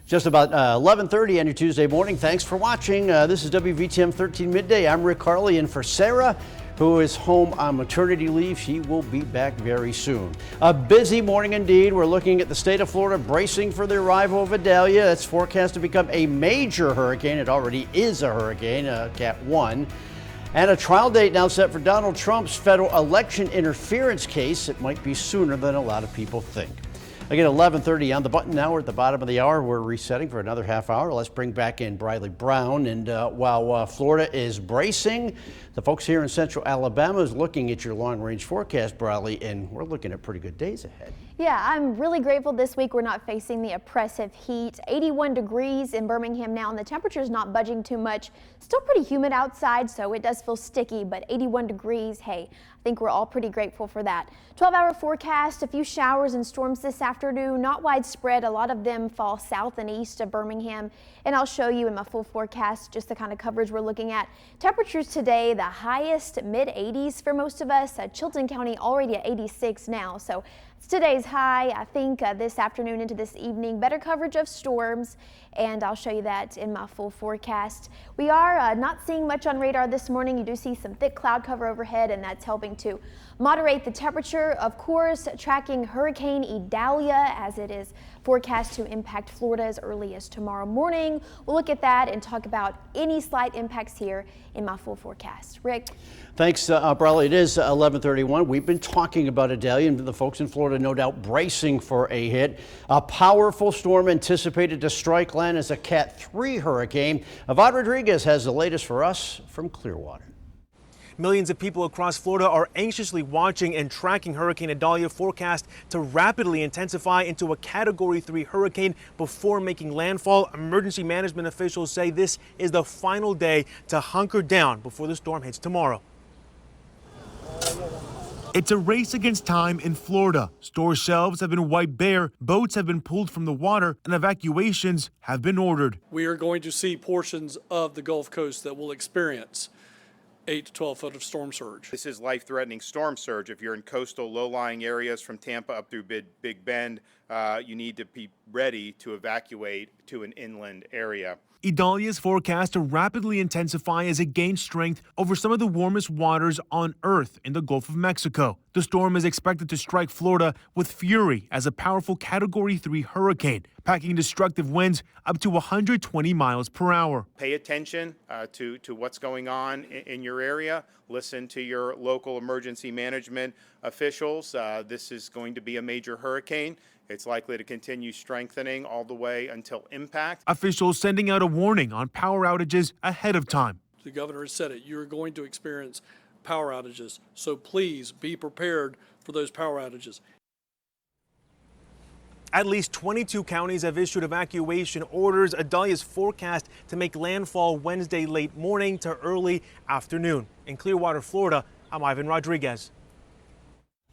Just about 11:30 on your Tuesday morning. Thanks for watching. This is WVTM 13 Midday. I'm Rick Harley, and for Sarah, who is home on maternity leave, she will be back very soon. A busy morning indeed. We're looking at the state of Florida bracing for the arrival of Idalia. It's forecast to become a major hurricane. It already is a hurricane, Cat 1. And a trial date now set for Donald Trump's federal election interference case. It might be sooner than a lot of people think. Again, 11:30 on the button now. We're at the bottom of the hour. We're resetting for another half hour. Let's bring back in Briley Brown. And while Florida is bracing, the folks here in central Alabama is looking at your long-range forecast, Briley, and we're looking at pretty good days ahead. Yeah, I'm really grateful this week we're not facing the oppressive heat. 81 degrees in Birmingham now, and the temperature's not budging too much. Still pretty humid outside, so it does feel sticky, but 81 degrees, hey, I think we're all pretty grateful for that. 12-hour forecast, a few showers and storms this afternoon, not widespread. A lot of them fall south and east of Birmingham, and I'll show you in my full forecast just the kind of coverage we're looking at. Temperatures today, the highest mid-80s for most of us. Chilton County already at 86 now, so it's today's high. I think this afternoon into this evening, better coverage of storms, and I'll show you that in my full forecast. We are not seeing much on radar this morning. You do see some thick cloud cover overhead, and that's helping to moderate the temperature. Of course, tracking Hurricane Idalia as it is forecast to impact Florida as early as tomorrow morning. We'll look at that and talk about any slight impacts here in my full forecast. Rick? Thanks, Briley. It is 11:31. We've been talking about Idalia, and the folks in Florida no doubt bracing for a hit. A powerful storm anticipated to strike land as a Cat 3 hurricane. Avad Rodriguez has the latest for us from Clearwater. Millions of people across Florida are anxiously watching and tracking Hurricane Idalia, forecast to rapidly intensify into a Category 3 hurricane before making landfall. Emergency management officials say this is the final day to hunker down before the storm hits tomorrow. It's a race against time in Florida. Store shelves have been wiped bare, boats have been pulled from the water, and evacuations have been ordered. We are going to see portions of the Gulf Coast that will experience 8 to 12 foot of storm surge. This is life-threatening storm surge. If you're in coastal low-lying areas from Tampa up through Big Bend, you need to be ready to evacuate to an inland area. Idalia is forecast to rapidly intensify as it gains strength over some of the warmest waters on Earth in the Gulf of Mexico. The storm is expected to strike Florida with fury as a powerful Category 3 hurricane, packing destructive winds up to 120 miles per hour. Pay attention to what's going on in your area. Listen to your local emergency management officials. This is going to be a major hurricane. It's likely to continue strengthening all the way until impact. Officials sending out a warning on power outages ahead of time. The governor has said it. You're going to experience power outages, so please be prepared for those power outages. At least 22 counties have issued evacuation orders. Idalia is forecast to make landfall Wednesday late morning to early afternoon. In Clearwater, Florida, I'm Ivan Rodriguez.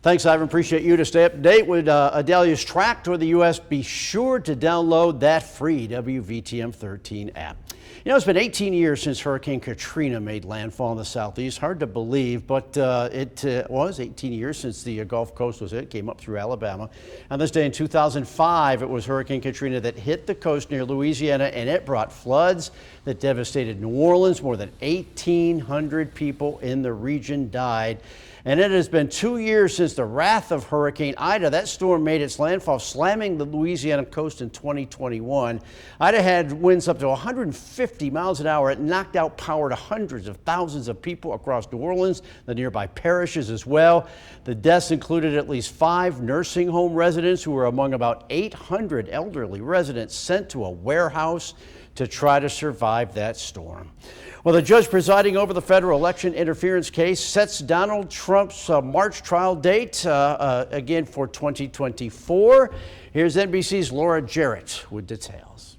Thanks, Ivan. Appreciate you. To stay up to date with Idalia's track toward the U.S., be sure to download that free WVTM 13 app. You know, it's been 18 years since Hurricane Katrina made landfall in the southeast. Hard to believe, but it was 18 years since the Gulf Coast was hit. It came up through Alabama. On this day in 2005, it was Hurricane Katrina that hit the coast near Louisiana, and it brought floods that devastated New Orleans. More than 1,800 people in the region died. And it has been 2 years since the wrath of Hurricane Ida. That storm made its landfall, slamming the Louisiana coast in 2021. Ida had winds up to 150 miles an hour. It knocked out power to hundreds of thousands of people across New Orleans, the nearby parishes as well. The deaths included at least 5 nursing home residents, who were among about 800 elderly residents sent to a warehouse to try to survive that storm. Well, the judge presiding over the federal election interference case sets Donald Trump's March trial date again for 2024. Here's NBC's Laura Jarrett with details.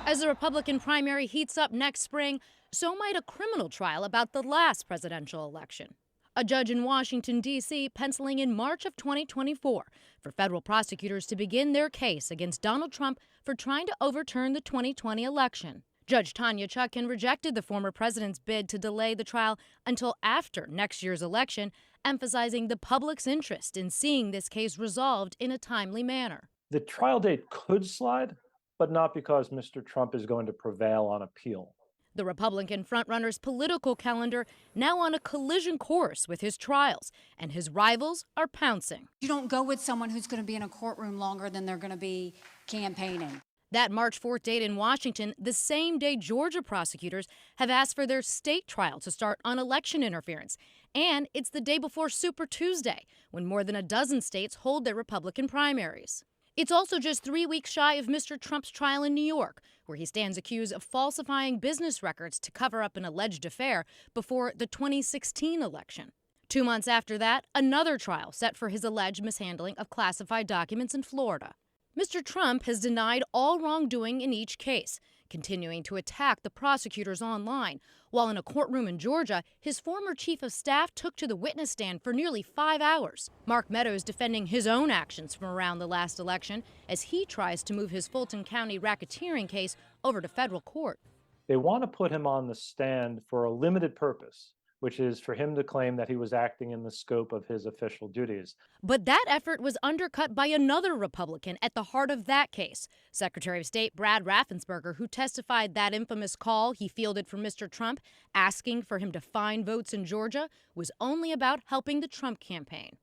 As the Republican primary heats up next spring, so might a criminal trial about the last presidential election. A judge in Washington, D.C. penciling in March of 2024 for federal prosecutors to begin their case against Donald Trump for trying to overturn the 2020 election. Judge Tanya Chutkan rejected the former president's bid to delay the trial until after next year's election, emphasizing the public's interest in seeing this case resolved in a timely manner. The trial date could slide, but not because Mr. Trump is going to prevail on appeal. The Republican frontrunner's political calendar now on a collision course with his trials, and his rivals are pouncing. You don't go with someone who's going to be in a courtroom longer than they're going to be campaigning. That March 4th date in Washington, the same day Georgia prosecutors have asked for their state trial to start on election interference. And it's the day before Super Tuesday, when more than a dozen states hold their Republican primaries. It's also just 3 weeks shy of Mr. Trump's trial in New York, where he stands accused of falsifying business records to cover up an alleged affair before the 2016 election. 2 months after that, another trial set for his alleged mishandling of classified documents in Florida. Mr. Trump has denied all wrongdoing in each case, continuing to attack the prosecutors online, while in a courtroom in Georgia, his former chief of staff took to the witness stand for nearly 5 hours. Mark Meadows defending his own actions from around the last election as he tries to move his Fulton County racketeering case over to federal court. They want to put him on the stand for a limited purpose, which is for him to claim that he was acting in the scope of his official duties. But that effort was undercut by another Republican at the heart of that case, Secretary of State Brad Raffensperger, who testified that infamous call he fielded from Mr. Trump asking for him to find votes in Georgia was only about helping the Trump campaign.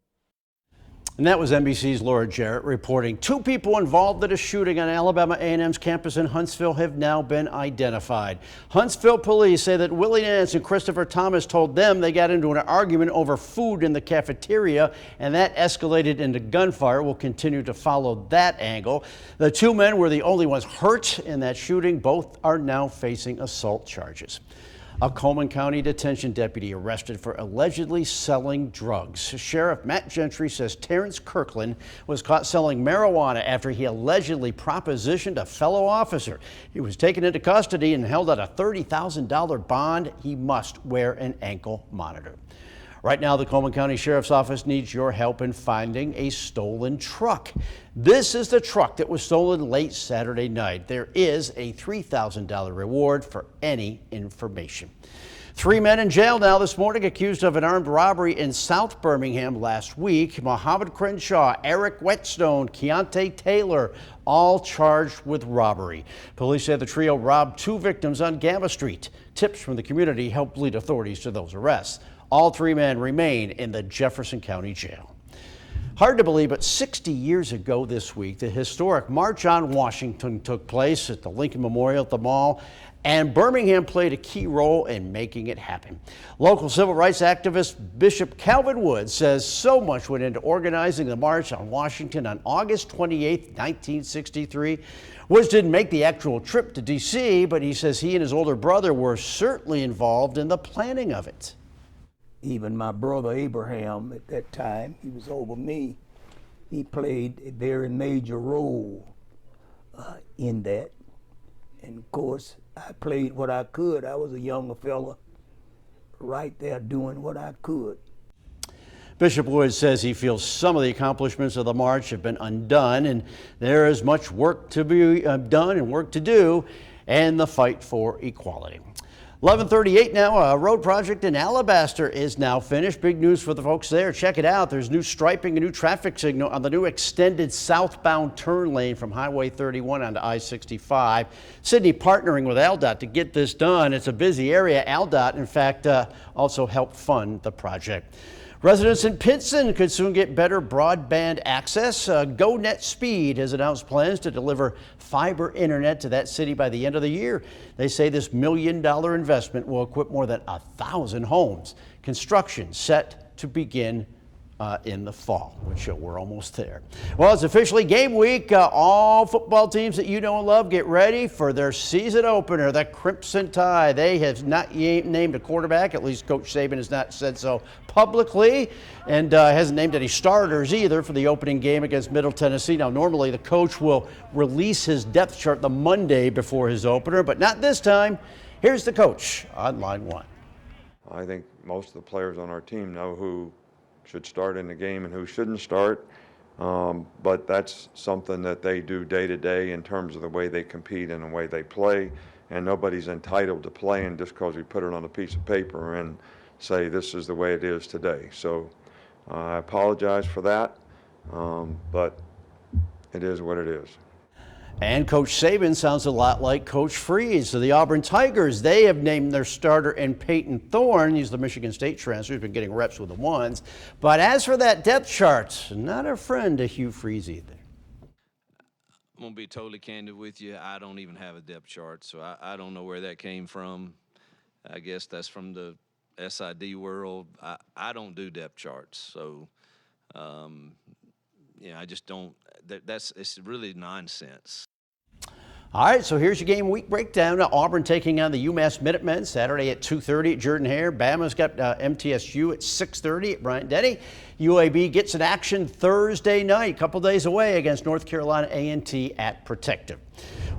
And that was NBC's Laura Jarrett reporting. 2 people involved in a shooting on Alabama A&M's campus in Huntsville have now been identified. Huntsville police say that Willie Nance and Christopher Thomas told them they got into an argument over food in the cafeteria, and that escalated into gunfire. We'll continue to follow that angle. The 2 men were the only ones hurt in that shooting. Both are now facing assault charges. A Coleman County detention deputy arrested for allegedly selling drugs. Sheriff Matt Gentry says Terrence Kirkland was caught selling marijuana after he allegedly propositioned a fellow officer. He was taken into custody and held at a $30,000 bond. He must wear an ankle monitor. Right now, the Coleman County Sheriff's Office needs your help in finding a stolen truck. This is the truck that was stolen late Saturday night. There is a $3,000 reward for any information. 3 men in jail now this morning accused of an armed robbery in South Birmingham last week. Mohammed Crenshaw, Eric Whetstone, Keontae Taylor, all charged with robbery. Police say the trio robbed 2 victims on Gamma Street. Tips from the community helped lead authorities to those arrests. All 3 men remain in the Jefferson County Jail. Hard to believe, but 60 years ago this week, the historic March on Washington took place at the Lincoln Memorial at the Mall, and Birmingham played a key role in making it happen. Local civil rights activist Bishop Calvin Woods says so much went into organizing the March on Washington on August 28, 1963. Woods didn't make the actual trip to D.C., but he says he and his older brother were certainly involved in the planning of it. Even my brother Abraham at that time, he was over me, he played a very major role in that. And of course, I played what I could. I was a younger fella right there doing what I could. Bishop Woods says he feels some of the accomplishments of the march have been undone, and there is much work to be done and work to do in the fight for equality. 11:38 now. A road project in Alabaster is now finished. Big news for the folks there. Check it out. There's new striping, a new traffic signal on the new extended southbound turn lane from Highway 31 onto I-65. Sydney partnering with ALDOT to get this done. It's a busy area. ALDOT, in fact, also helped fund the project. Residents in Pinson could soon get better broadband access. GoNet Speed has announced plans to deliver fiber internet to that city by the end of the year. They say this $1 million investment will equip more than 1,000 homes. Construction set to begin in the fall, which we're almost there. Well, it's officially game week. All football teams that you know and love get ready for their season opener, the Crimson Tide. They have not named a quarterback, at least Coach Saban has not said so publicly, and hasn't named any starters either for the opening game against Middle Tennessee. Now, normally the coach will release his depth chart the Monday before his opener, but not this time. Here's the coach on line one. I think most of the players on our team know who should start in the game and who shouldn't start, but that's something that they do day to day in terms of the way they compete and the way they play, and nobody's entitled to playing just because we put it on a piece of paper and say this is the way it is today. So I apologize for that, but it is what it is. And Coach Saban sounds a lot like Coach Freeze. So the Auburn Tigers, they have named their starter in Peyton Thorne. He's the Michigan State transfer. He's been getting reps with the ones. But as for that depth chart, not a friend to Hugh Freeze either. I'm going to be totally candid with you. I don't even have a depth chart, so I don't know where that came from. I guess that's from the SID world. I don't do depth charts, so yeah, I just don't. It's really nonsense. All right, so here's your game week breakdown. Auburn taking on the UMass Minutemen Saturday at 2:30 at Jordan-Hare. Bama's got MTSU at 6:30 at Bryant-Denny. UAB gets an action Thursday night, a couple days away, against North Carolina A&T at Protective.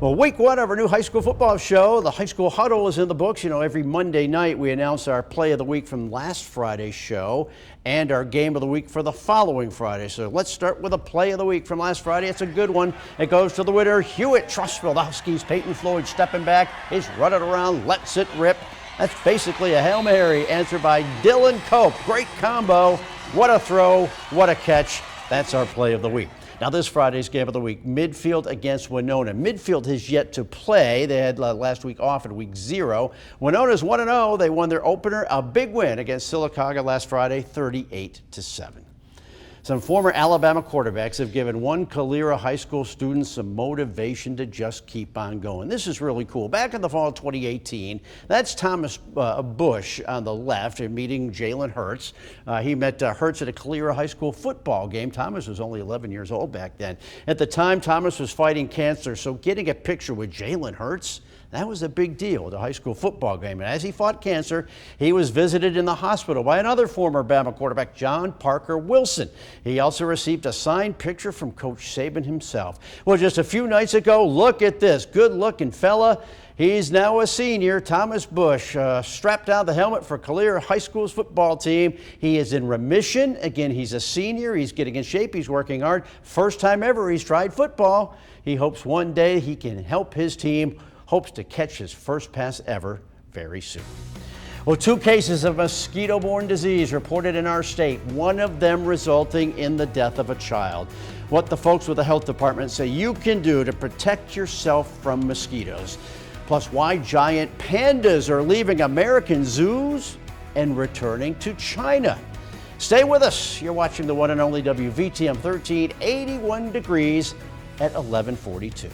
Well, week one of our new high school football show, the High School Huddle, is in the books. You know, every Monday night we announce our play of the week from last Friday's show and our game of the week for the following Friday. So let's start with a play of the week from last Friday. It's a good one. It goes to the winner, Hewitt Trussville. The Huskies, Peyton Floyd stepping back. He's running around, lets it rip. That's basically a Hail Mary answered by Dylan Cope. Great combo. What a throw. What a catch. That's our play of the week. Now, this Friday's game of the week, Midfield against Winona. Midfield has yet to play. They had last week off in week 0. Winona's 1-0. They won their opener, a big win against Sylacauga last Friday, 38-7. Some former Alabama quarterbacks have given one Calera High School student some motivation to just keep on going. This is really cool. Back in the fall of 2018, that's Thomas Bush on the left meeting Jalen Hurts. He met Hurts at a Calera High School football game. Thomas was only 11 years old back then. At the time, Thomas was fighting cancer, so getting a picture with Jalen Hurts, that was a big deal at a high school football game. And as he fought cancer, he was visited in the hospital by another former Bama quarterback, John Parker Wilson. He also received a signed picture from Coach Saban himself. Well, just a few nights ago, look at this good-looking fella. He's now a senior, Thomas Bush, strapped down the helmet for Calera High School's football team. He is in remission. Again, he's a senior. He's getting in shape. He's working hard. First time ever he's tried football. He hopes one day he can help his team. Hopes to catch his first pass ever very soon. Well, 2 cases of mosquito-borne disease reported in our state, one of them resulting in the death of a child. What the folks with the health department say you can do to protect yourself from mosquitoes. Plus, why giant pandas are leaving American zoos and returning to China. Stay with us. You're watching the one and only WVTM 13, 81 degrees at 11:42.